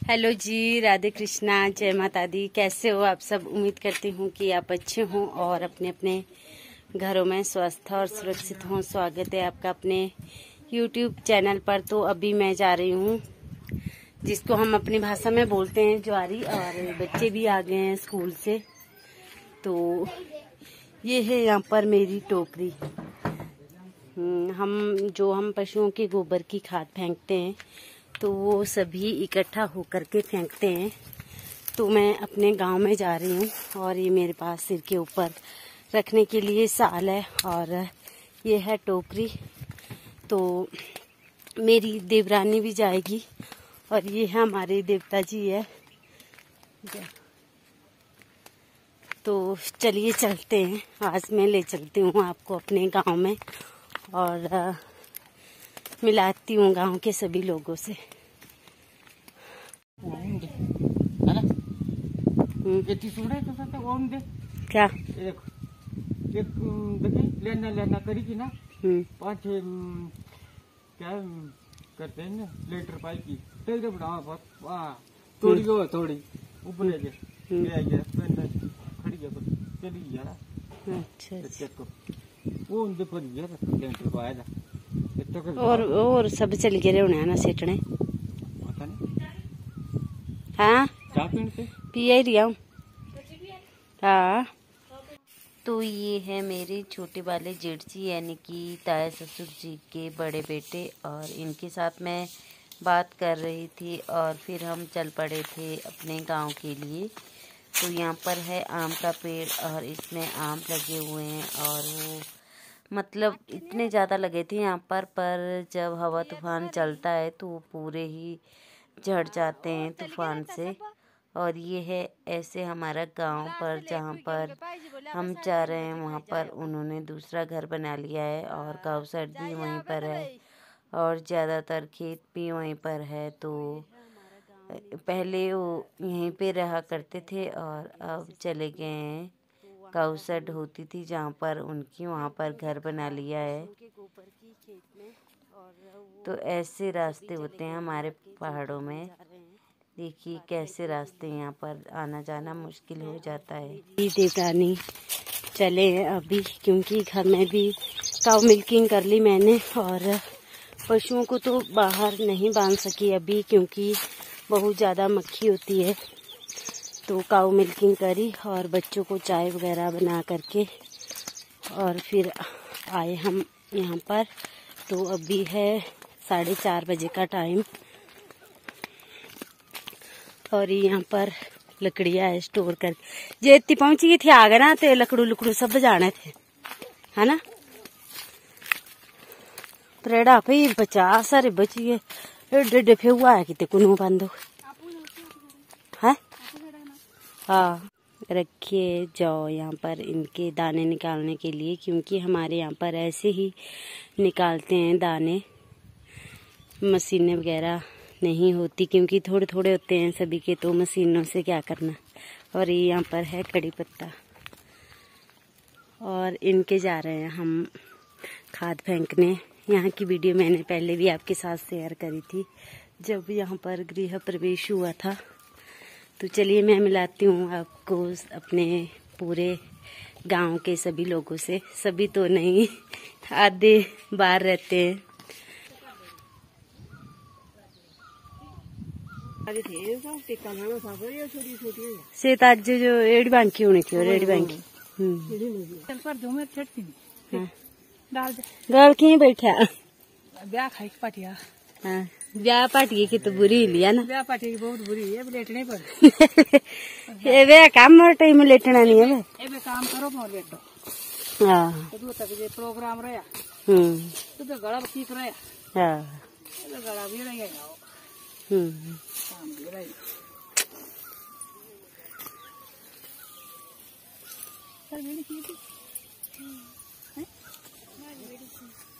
Hello जी, राधे कृष्णा, जय माता दी। कैसे हो आप सब? उम्मीद करती हूँ कि आप अच्छे हों और अपने अपने घरों में स्वस्थ और सुरक्षित हों। स्वागत है आपका अपने YouTube चैनल पर। तो अभी मैं जा रही हूँ, जिसको हम अपनी भाषा में बोलते हैं ज्वारी, और बच्चे भी आ गए हैं स्कूल से। तो ये है यहाँ पर मेरी टोकरी। हम पशुओं के गोबर की खाद फेंकते हैं, तो वो सभी इकट्ठा होकर के फेंकते हैं। तो मैं अपने गांव में जा रही हूँ, और ये मेरे पास सिर के ऊपर रखने के लिए साल है, और ये है टोकरी। तो मेरी देवरानी भी जाएगी, और ये है हमारे देवता जी है। तो चलिए चलते हैं। आज मैं ले चलती हूँ आपको अपने गांव में, और मिलाती हूँ गांव के सभी लोगों से। क्या लेना करी ना 5-6 क्या करते हैं ना लीटर पाई की थोड़ी थोड़ी ऊपर खड़ी चली यार। अच्छा, वो उनके पर लेंटर को आया था। और सब चल गए होने ना सेठने। पता नहीं। हाँ, क्या पीते पिया ही रहा हूँ। हाँ, तो ये है मेरे छोटे वाले जेठ जी, यानी कि ताया ससुर जी के बड़े बेटे, और इनके साथ मैं बात कर रही थी, और फिर हम चल पड़े थे अपने गांव के लिए। तो यहाँ पर है आम का पेड़, और इसमें आम लगे हुए हैं, और वो मतलब इतने ज़्यादा लगे थे यहाँ पर जब हवा तूफान चलता है तो वो पूरे ही झड़ जाते हैं तूफान से। और ये है ऐसे हमारा गांव पर, जहाँ पर हम जा रहे हैं वहाँ पर उन्होंने दूसरा घर बना लिया है, और गाँव भी वहीं पर है, और ज़्यादातर खेत भी वहीं पर है। तो पहले वो यहीं पे रहा करते थे, और अब चले गए हैं। काऊ शेड होती थी जहाँ पर उनकी, वहाँ पर घर बना लिया है। तो ऐसे रास्ते होते हैं हमारे पहाड़ों में। देखिए कैसे रास्ते, यहाँ पर आना जाना मुश्किल हो जाता है। देवरानी चले हैं अभी, क्योंकि घर में भी काऊ मिल्किंग कर ली मैंने, और पशुओं को तो बाहर नहीं बांध सकी अभी, क्योंकि बहुत ज़्यादा मक्खी होती है। तो काऊ मिल्किंग करी, और बच्चों को चाय वगैरह बना करके, और फिर आए हम यहाँ पर। तो अभी है 4:30 बजे का टाइम, और यहाँ पर लकड़ियाँ है स्टोर कर। जे इतनी पहुंची गई थी आगे ना, तो लकड़ू सब जाने थे, है ना। त्रेड़ा पे 50 सारे बची है, एडे फेहुआ है कि कुनो बंदो है। हाँ, रखिए जाओ यहाँ पर इनके दाने निकालने के लिए, क्योंकि हमारे यहाँ पर ऐसे ही निकालते हैं दाने। मशीनें वगैरह नहीं होती, क्योंकि थोड़े थोड़े होते हैं सभी के, तो मशीनों से क्या करना। और ये यहाँ पर है कड़ी पत्ता, और इनके जा रहे हैं हम खाद फेंकने। यहाँ की वीडियो मैंने पहले भी आपके साथ शेयर करी थी, जब यहाँ पर गृह प्रवेश हुआ था। तो चलिए मैं मिलाती हूँ आपको अपने पूरे गांव के सभी लोगों से। सभी तो नहीं, आधे बाहर रहते हैं। सेत आज जो एड़ी बांकी होनी थी, रेडी बांकी गल की बैठा ब्याह खाई पाटिया। हाँ, ब्याह पाटिए की तो बुरी लिया ना। ब्याह पाटिया की बहुत बुरी है, लेटने पर ये काम टाइम में लेटना नहीं है। ए काम करो मोर लेटो। हाँ, तो तक जे प्रोग्राम रहा तो गला ठीक रहा। हाँ, तो गला भी रह गया। काम भी रहा। सर मैंने की थी हैं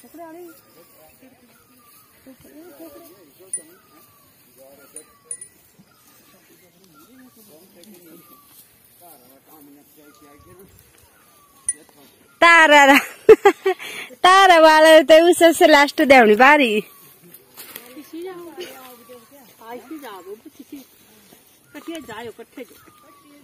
कपड़े वाले तारा वाले तो उससे लास्ट देवनी बारी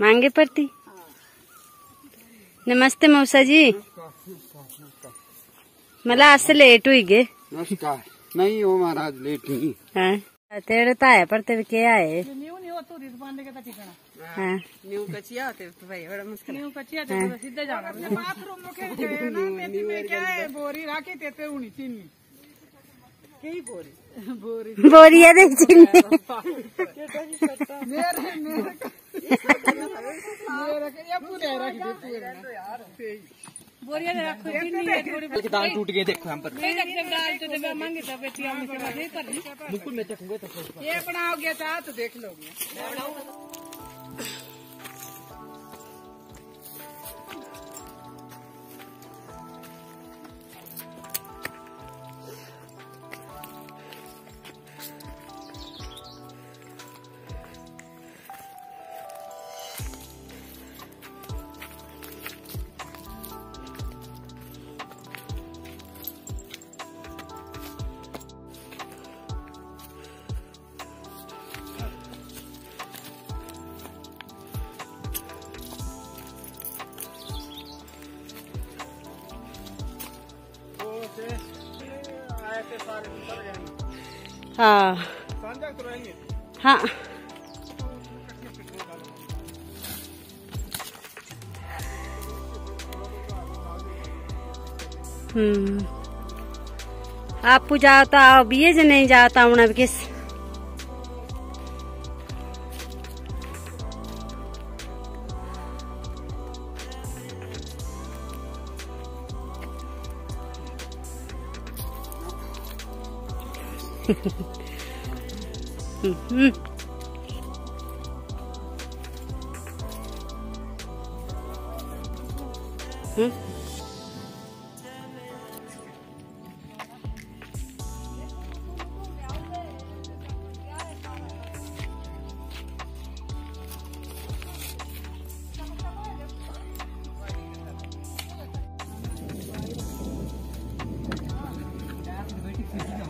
मांगे पड़ती। नमस्ते मौसा जी, मला आज से लेट हुई गे। नमस्कार। नहीं हो महाराज, लेट नहीं। हाँ तेरे तो आए पड़ते क्या है। हाँ न्यू कचिया थे तो भाई बड़ा मुश्किल। न्यू कचिया थे तो सीधे जाना। बाथरूम में गए ना, पेटी में क्या है, बोरी राखे तेते उनी चीनी कई बोरी बोरी है दे चीनी। बोरिया रखो चीनी दाल टूट गए देखो हम पर। दाल तो मांगे था बेटिया में पर मुकुल में चखूंगे तो ये बनाओगे चाह तो देख लोगे। हाँ हाँ आप जाओ तो आओ भी जो नहीं जाओ तो आना भी किस।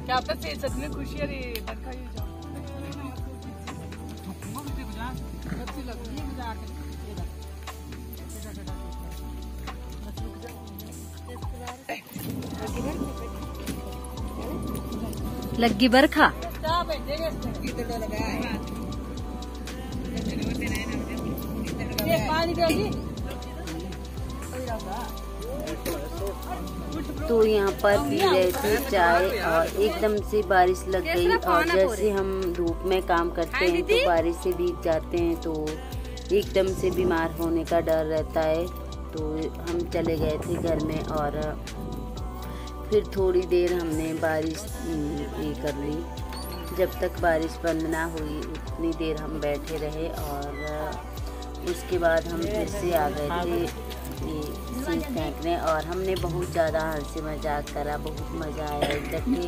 क्या पता है सच में खुशी है रे बरखा ही जाओ अच्छी लग रही है जाके लगी बरखा पानी देगी तो यहाँ पर पी रहे थे चाय और एकदम से बारिश लग गई और जैसे हम धूप में काम करते हैं तो बारिश से भीग जाते हैं तो एकदम से बीमार होने का डर रहता है। तो हम चले गए थे घर में और फिर थोड़ी देर हमने बारिश ये कर ली। जब तक बारिश बंद ना हुई उतनी देर हम बैठे रहे और उसके बाद हम फिर से आ गए थे सीट फेंकने और हमने बहुत ज़्यादा हंसी मजाक करा, बहुत मज़ा आया। इकट्ठे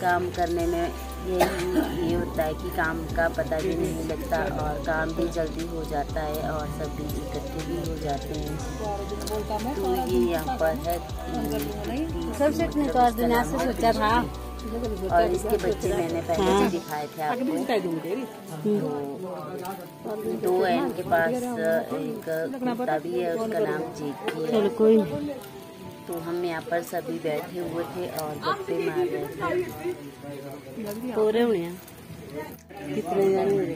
काम करने में यही ये होता है कि काम का पता भी नहीं लगता और काम भी जल्दी हो जाता है और सब भी इकट्ठे भी हो जाते हैं। तो ये यहाँ पर है सबसे सोचा था और इसके बच्चे मैंने पहले भी दिखाए थे आपको। तो दो है इनके पास, एक कुत्ता भी है उसका नाम जेकी है। तो हम यहाँ पर सभी बैठे हुए थे और गप्पे मार रहे थे। हो रहे होने कितने जाने हो रहे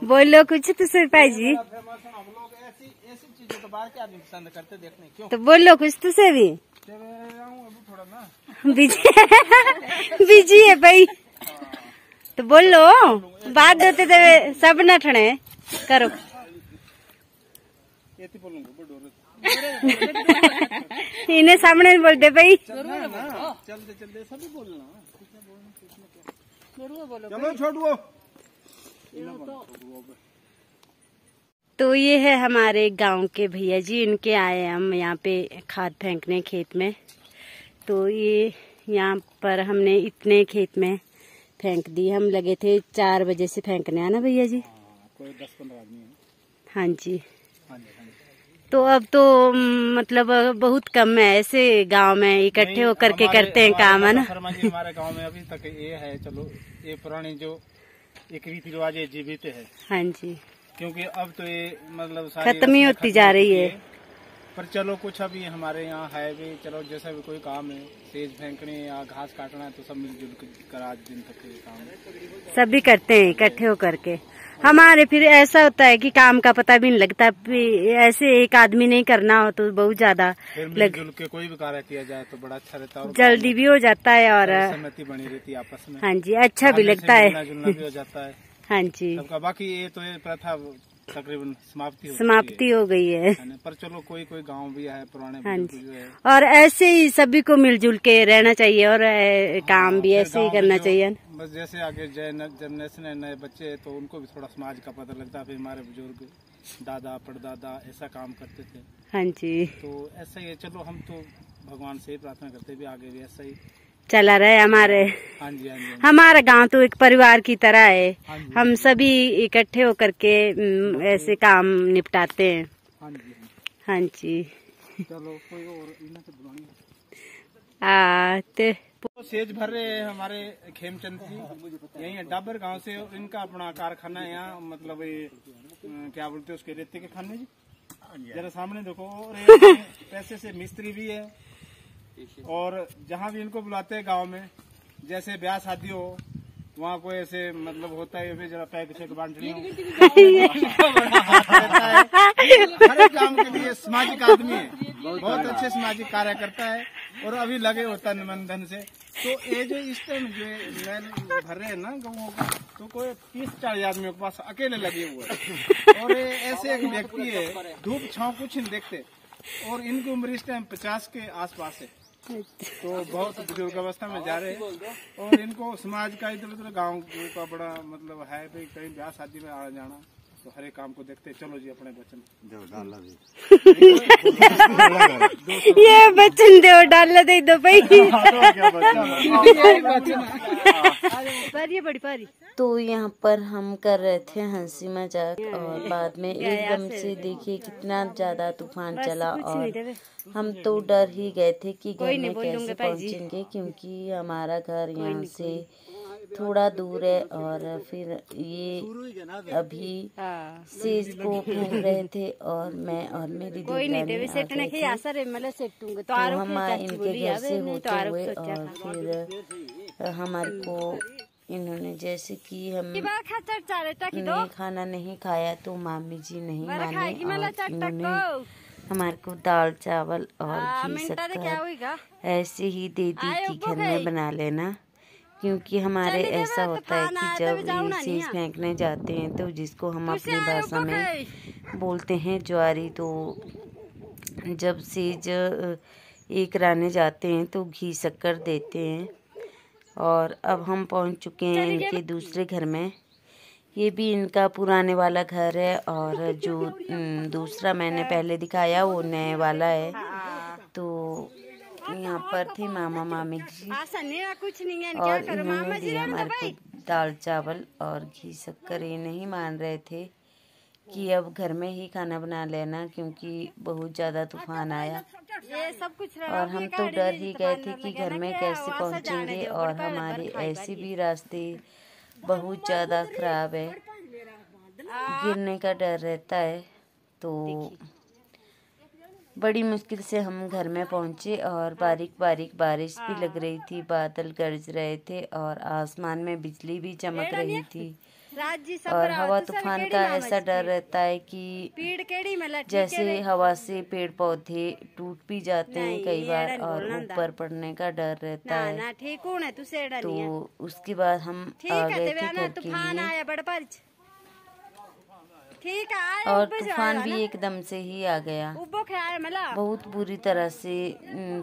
बोलो कुछ तो सर भाई जी। ऐसी चीजें तो बाहर के आदमी पसंद करते देखने क्यों। तो बोलो कुछ तो से भी थोड़ा ना बिजी है भाई। तो बोलो बात देते थे सब न ठने करो। इन्हें सामने बोल दे भाई। चलते चलते सभी बोलना चलो छोड़ो। तो ये है हमारे गांव के भैया जी, इनके आए हम यहाँ पे खाद फेंकने खेत में। तो ये यहाँ पर हमने इतने खेत में फेंक दी। हम लगे थे 4 बजे से फेंकने, आना भैया जी? कोई 10-15 आदमी है। हाँ जी। तो अब तो मतलब बहुत कम है ऐसे गांव में इकट्ठे होकर के करते हैं काम, है ना? हमारे गांव में अभी तक ये है, चलो ये पुरानी जो एक रीति रिवाज है जीवित है। हाँ जी, क्योंकि अब तो ये मतलब खत्म ही होती जा रही है। पर चलो कुछ अभी हमारे यहाँ है भी, चलो जैसा भी कोई काम है, सेज फेंकने या घास काटना है, तो सब मिलजुल कर आज दिन तक ये काम सभी करते हैं इकट्ठे होकर के। हमारे फिर ऐसा होता है कि काम का पता भी नहीं लगता, ऐसे एक आदमी नहीं करना हो तो बहुत ज्यादा मिलजुल के कोई भी कार्य किया जाए तो बड़ा अच्छा रहता है, जल्दी भी हो जाता है और सहमति बनी रहती है आपस में। हाँ जी, अच्छा भी लगता है, मिलना जुलना भी हो जाता है। हाँ जी, सबका। बाकी ये तो ये प्रथा तकरीबन समाप्ति हो गई है। पर चलो कोई कोई गांव भी है पुराने। हाँ जी, और ऐसे ही सभी को मिलजुल के रहना चाहिए और काम भी ऐसे ही करना चाहिए। बस जैसे आगे जनरेशन है, नए बच्चे, तो उनको भी थोड़ा समाज का पता लगता है। फिर हमारे बुजुर्ग दादा परदादा ऐसा काम करते थे। हाँ जी, तो ऐसा ही है। चलो हम तो भगवान से ही प्रार्थना करते भी आगे भी ऐसा ही चला रहे हमारे। हाँ जी, हाँ जी। हमारा गांव तो एक परिवार की तरह है। हाँ जी, हम सभी इकट्ठे होकर के ऐसे काम निपटाते हैं। हाँ जी, हाँ जी। चलो कोई और इन्हें तो बुलानी तो सेज भर रहे हैं हमारे खेमचंद जी, यही है डाबर गांव से। इनका अपना कारखाना है यहाँ, मतलब ये क्या बोलते हैं उसके, रेते के खाने जी। जरा सामने देखो, और पैसे से मिस्त्री भी है। और जहाँ भी इनको बुलाते हैं गांव में, जैसे ब्याह शादी हो, वहाँ कोई ऐसे मतलब होता है, फिर जरा पैक से बांटनी हो, हर एक काम के लिए सामाजिक आदमी है, बहुत अच्छे सामाजिक कार्य करता है। और अभी लगे होता निमन धन से। तो ये जो इस टाइम जो नैल भर रहे हैं ना गाँवों का, तो कोई 30-40 आदमियों के पास अकेले लगे हुए हैं। और ऐसे एक व्यक्ति है, धूप छाँव कुछ नहीं देखते, और इनकी उम्र इस टाइम 50 के आसपास है। तो बहुत बुजुर्ग अवस्था में जा रहे हैं। और इनको समाज का इधर उधर गाँव का बड़ा मतलब है भाई, कहीं ब्याह शादी में आना जाना, तो हर एक काम को देखते। चलो जी अपने वचन ये वचन दो डाल दे दो भाई। तो यहाँ पर हम कर रहे थे हंसी मजाक, और बाद में एकदम से देखिए कितना ज्यादा तूफान चला, और हम तो डर ही गए थे कि घर में कैसे पहुँचेंगे, क्योंकि हमारा घर यहाँ से थोड़ा दूर है। और फिर ये अभी सेज को घूम रहे थे, और मैं और मेरी दीदी तो हम इनके घर से होते हुए, और फिर हमारे को इन्होंने जैसे कि हम ने खाना नहीं खाया तो मामी जी नहीं माने, और इन्होंने हमारे को दाल चावल और घी शक्कर ऐसे ही दे दी कि घर में बना लेना। क्योंकि हमारे ऐसा होता है कि जब ये सेज फेंकने जाते हैं, तो जिसको हम अपनी भाषा में बोलते हैं ज्वारी, तो जब सेज एक राने जाते हैं तो घी शक्कर देते हैं। और अब हम पहुंच चुके हैं इनके दूसरे घर में। ये भी इनका पुराने वाला घर है, और जो दूसरा मैंने पहले दिखाया वो नए वाला है। तो यहाँ पर थे मामा मामी जी, और इन्होंने दिया हमारे को दाल चावल और घी शक्कर। ये नहीं मान रहे थे कि अब घर में ही खाना बना लेना, क्योंकि बहुत ज़्यादा तूफान आया, और हम तो डर ही गए थे कि घर में कैसे पहुँचेंगे। और हमारे ऐसे भी रास्ते बहुत ज़्यादा खराब है, गिरने का डर रहता है। तो बड़ी मुश्किल से हम घर में पहुंचे, और बारीक बारीक बारिश भी लग रही थी, बादल गरज रहे थे, और आसमान में बिजली भी चमक रही थी। और हवा तूफान का ऐसा डर रहता है कि जैसे हवा से पेड़ पौधे टूट भी जाते हैं कई बार, और ऊपर पड़ने का डर रहता है। तो उसके बाद हम आ गए थे घर के लिए, और तूफान भी एकदम से ही आ गया। बहुत बुरी तरह से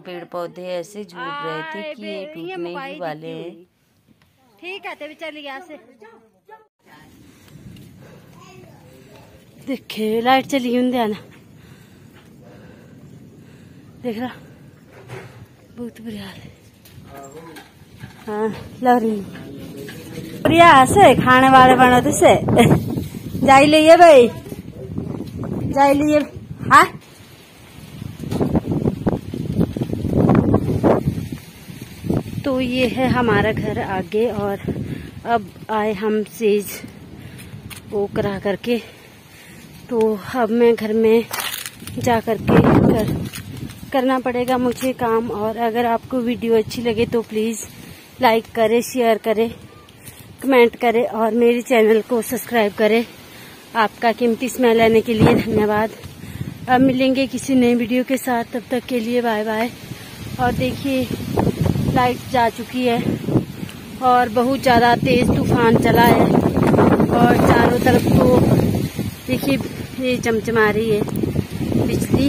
पेड़ पौधे ऐसे झूल रहे थे कि ये टूटने ही वाले हैं। ठीक है, तभी चली गया से। देखे लाइट चली गई ना, देख रहा, बहुत बुरी हाल है। हाँ लहरी प्रिया से खाने वाले बनाते से जाई लिए भाई जाई लिए। हाँ तो ये है हमारा घर आगे और अब आए हम सेज वो करा करके, तो अब मैं घर में जा करके करना पड़ेगा मुझे काम। और अगर आपको वीडियो अच्छी लगे तो प्लीज़ लाइक करें, शेयर करें, कमेंट करें और मेरे चैनल को सब्सक्राइब करें। आपका कीमती समय लेने के लिए धन्यवाद। अब मिलेंगे किसी नई वीडियो के साथ, तब तक के लिए बाय बाय। और देखिए लाइट जा चुकी है और बहुत ज़्यादा तेज़ तूफान चला है और चारों तरफ तो देखिए ये चमचमा रही है बिजली।